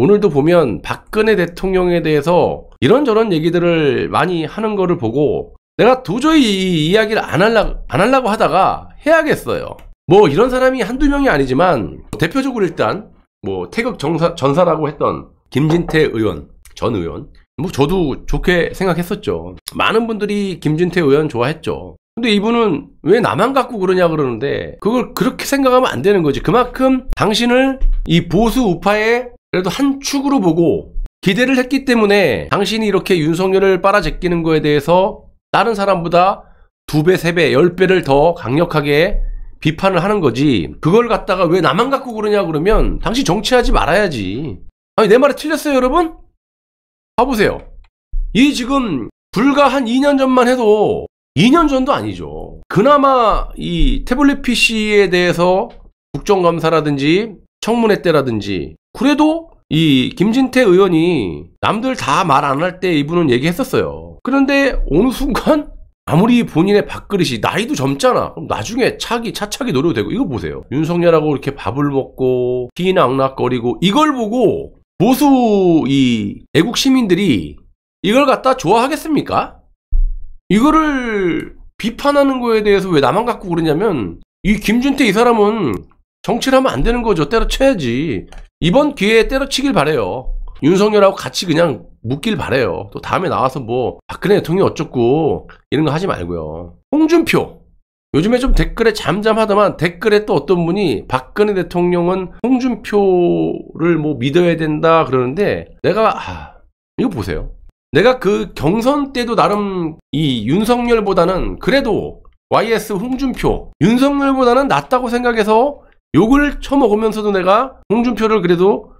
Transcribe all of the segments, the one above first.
오늘도 보면 박근혜 대통령에 대해서 이런저런 얘기들을 많이 하는 거를 보고 내가 도저히 이 이야기를 안 하려고 하다가 해야겠어요. 뭐 이런 사람이 한두 명이 아니지만 대표적으로 일단 뭐 태극 전사라고 했던 김진태 의원, 전 의원, 뭐 저도 좋게 생각했었죠. 많은 분들이 김진태 의원 좋아했죠. 근데 이분은 왜 나만 갖고 그러냐 그러는데 그걸 그렇게 생각하면 안 되는 거지. 그만큼 당신을 이 보수 우파의 그래도 한 축으로 보고 기대를 했기 때문에 당신이 이렇게 윤석열을 빨아제끼는 거에 대해서 다른 사람보다 2배, 3배, 10배를 더 강력하게 비판을 하는 거지. 그걸 갖다가 왜 나만 갖고 그러냐 그러면 당신 정치하지 말아야지. 아니 내 말이 틀렸어요 여러분? 봐보세요. 이 지금 불과 한 2년 전만 해도 2년 전도 아니죠. 그나마 이 태블릿 PC에 대해서 국정감사라든지 청문회 때라든지 그래도 이 김진태 의원이 남들 다 말 안 할 때 이분은 얘기했었어요. 그런데 어느 순간 아무리 본인의 밥그릇이 나이도 젊잖아. 그럼 나중에 차차기 노려도 되고. 이거 보세요. 윤석열하고 이렇게 밥을 먹고 희낙낙거리고 이걸 보고 보수 이 애국 시민들이 이걸 갖다 좋아하겠습니까? 이거를 비판하는 거에 대해서 왜 나만 갖고 그러냐면 이 김준태 이 사람은 정치를 하면 안 되는 거죠. 때려쳐야지. 이번 기회에 때려치길 바래요. 윤석열하고 같이 그냥 묻길 바래요. 또 다음에 나와서 뭐 박근혜 대통령이 어쩌고 이런 거 하지 말고요. 홍준표. 요즘에 좀 댓글에 잠잠하더만 댓글에 또 어떤 분이 박근혜 대통령은 홍준표를 뭐 믿어야 된다 그러는데 내가 이거 보세요. 내가 그 경선 때도 나름 이 윤석열보다는 그래도 YS 홍준표 윤석열보다는 낫다고 생각해서 욕을 쳐먹으면서도 내가 홍준표를 그래도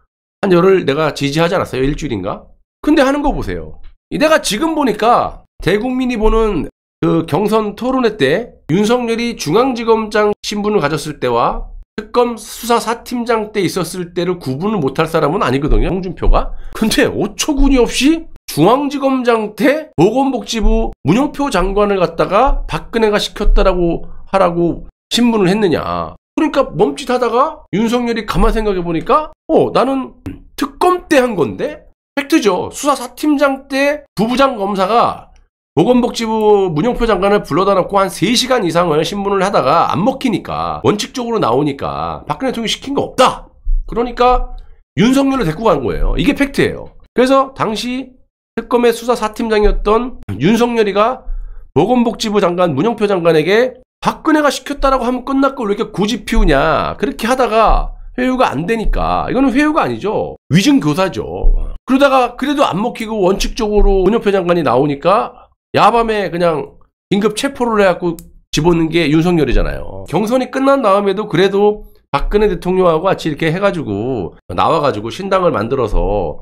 한 열흘 내가 지지하지 않았어요? 일주일인가? 근데 하는 거 보세요. 내가 지금 보니까 대국민이 보는 그 경선 토론회 때 윤석열이 중앙지검장 신분을 가졌을 때와 특검 수사사팀장 때 있었을 때를 구분을 못할 사람은 아니거든요. 홍준표가. 근데 어처구니 없이 중앙지검장 때 보건복지부 문영표 장관을 갖다가 박근혜가 시켰다라고 하라고 신문을 했느냐. 그러니까 멈칫하다가 윤석열이 가만 생각해보니까 나는 특검 때 한 건데? 팩트죠. 수사사팀장 때 부부장 검사가 보건복지부 문영표 장관을 불러다 놓고 한 3시간 이상을 신문을 하다가 안 먹히니까 원칙적으로 나오니까 박근혜 대통령이 시킨 거 없다. 그러니까 윤석열을 데리고 간 거예요. 이게 팩트예요. 그래서 당시 특검의 수사사팀장이었던 윤석열이가 보건복지부 장관 문영표 장관에게 박근혜가 시켰다라고 하면 끝났고 왜 이렇게 고집 피우냐. 그렇게 하다가 회유가 안 되니까. 이거는 회유가 아니죠. 위증교사죠. 그러다가 그래도 안 먹히고 원칙적으로 문영표 장관이 나오니까 야밤에 그냥 긴급 체포를 해갖고 집어넣는 게 윤석열이잖아요. 경선이 끝난 다음에도 그래도 박근혜 대통령하고 같이 이렇게 해가지고 나와가지고 신당을 만들어서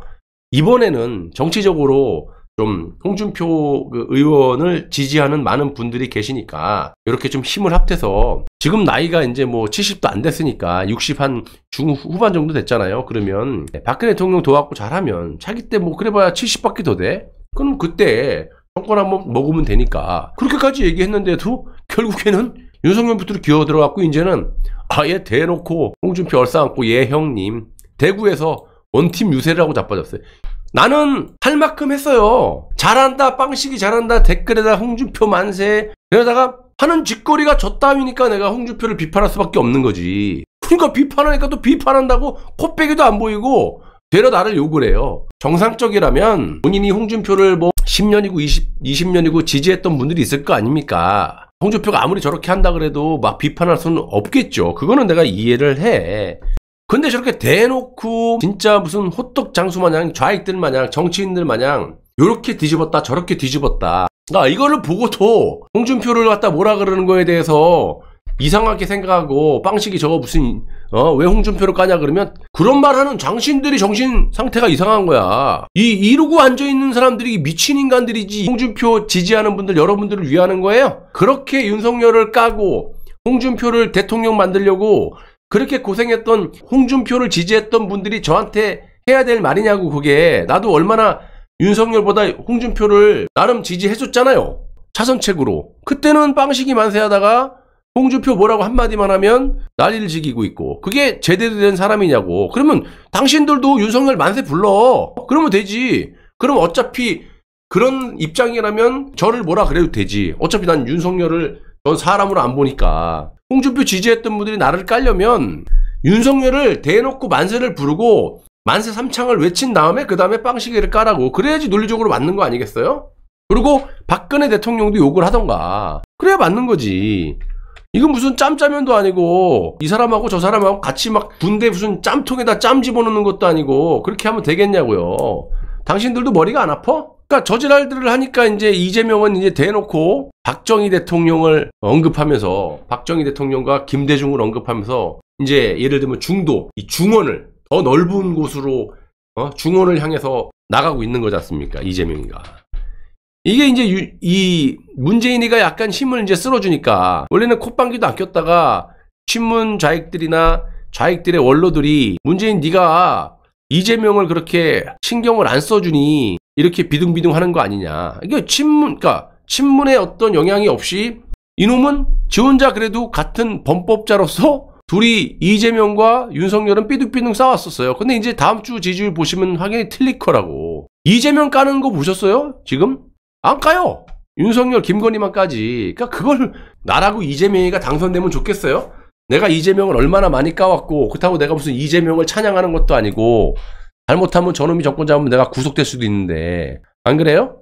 이번에는 정치적으로 좀 홍준표 의원을 지지하는 많은 분들이 계시니까 이렇게 좀 힘을 합해서 지금 나이가 이제 뭐 70도 안 됐으니까 60 한 중후반 정도 됐잖아요. 그러면 박근혜 대통령 도와갖고 잘하면 차기 때 뭐 그래봐야 70밖에 더 돼? 그럼 그때 정권 한번 먹으면 되니까 그렇게까지 얘기했는데도 결국에는 윤석열부터 기어 들어갖고 이제는 아예 대놓고 홍준표 얼싸안고 예 형님 대구에서 원팀 유세라고 자빠졌어요. 나는 할 만큼 했어요. 잘한다 빵식이 잘한다 댓글에다 홍준표 만세 그러다가 하는 짓거리가 저 따위니까 내가 홍준표를 비판할 수밖에 없는 거지. 그러니까 비판하니까 또 비판한다고 코빼기도 안 보이고 되려 나를 욕을 해요. 정상적이라면 본인이 홍준표를 뭐 10년이고 20년이고 지지했던 분들이 있을 거 아닙니까? 홍준표가 아무리 저렇게 한다 그래도 막 비판할 수는 없겠죠. 그거는 내가 이해를 해. 근데 저렇게 대놓고 진짜 무슨 호떡 장수 마냥 좌익들 마냥 정치인들 마냥 요렇게 뒤집었다 저렇게 뒤집었다. 이거를 보고도 홍준표를 갖다 뭐라 그러는 거에 대해서 이상하게 생각하고 빵식이 저거 무슨 왜 홍준표를 까냐 그러면 그런 말 하는 장신들이 정신 상태가 이상한 거야. 이러고 앉아있는 사람들이 미친 인간들이지 홍준표 지지하는 분들 여러분들을 위하는 거예요? 그렇게 윤석열을 까고 홍준표를 대통령 만들려고 그렇게 고생했던 홍준표를 지지했던 분들이 저한테 해야 될 말이냐고. 그게 나도 얼마나 윤석열보다 홍준표를 나름 지지해줬잖아요. 차선책으로. 그때는 빵식이 만세하다가 홍준표 뭐라고 한마디만 하면 난리를 지기고 있고 그게 제대로 된 사람이냐고. 그러면 당신들도 윤석열 만세 불러. 그러면 되지. 그럼 어차피 그런 입장이라면 저를 뭐라 그래도 되지. 어차피 난 윤석열을 전 사람으로 안 보니까. 홍준표 지지했던 분들이 나를 깔려면 윤석열을 대놓고 만세를 부르고 만세 삼창을 외친 다음에 그 다음에 빵시계를 까라고. 그래야지 논리적으로 맞는 거 아니겠어요? 그리고 박근혜 대통령도 욕을 하던가. 그래야 맞는 거지. 이건 무슨 짬짜면도 아니고 이 사람하고 저 사람하고 같이 막 군대 무슨 짬통에다 짬 집어넣는 것도 아니고 그렇게 하면 되겠냐고요. 당신들도 머리가 안 아파? 그러니까 저지랄들을 하니까 이제 이재명은 이제 대놓고 박정희 대통령을 언급하면서 박정희 대통령과 김대중을 언급하면서 이제 예를 들면 중도, 이 중원을 더 넓은 곳으로 중원을 향해서 나가고 있는 거지 않습니까? 이재명이가. 이게 이제 이 문재인이가 약간 힘을 이제 쓸어주니까 원래는 콧방귀도 안 꼈다가 친문 좌익들이나 좌익들의 원로들이 문재인 네가 이재명을 그렇게 신경을 안 써주니 이렇게 비둥비둥 하는 거 아니냐. 이게 그러니까 친문의 어떤 영향이 없이 이놈은 지 혼자 그래도 같은 범법자로서 둘이 이재명과 윤석열은 삐둥삐둥 싸웠었어요. 근데 이제 다음 주 지지율 보시면 확연히 틀릴 거라고. 이재명 까는 거 보셨어요? 지금? 안 까요. 윤석열, 김건희만 까지. 그러니까 그걸 나라고 이재명이가 당선되면 좋겠어요? 내가 이재명을 얼마나 많이 까왔고 그렇다고 내가 무슨 이재명을 찬양하는 것도 아니고 잘못하면 저놈이 정권 잡으면 내가 구속될 수도 있는데 안 그래요?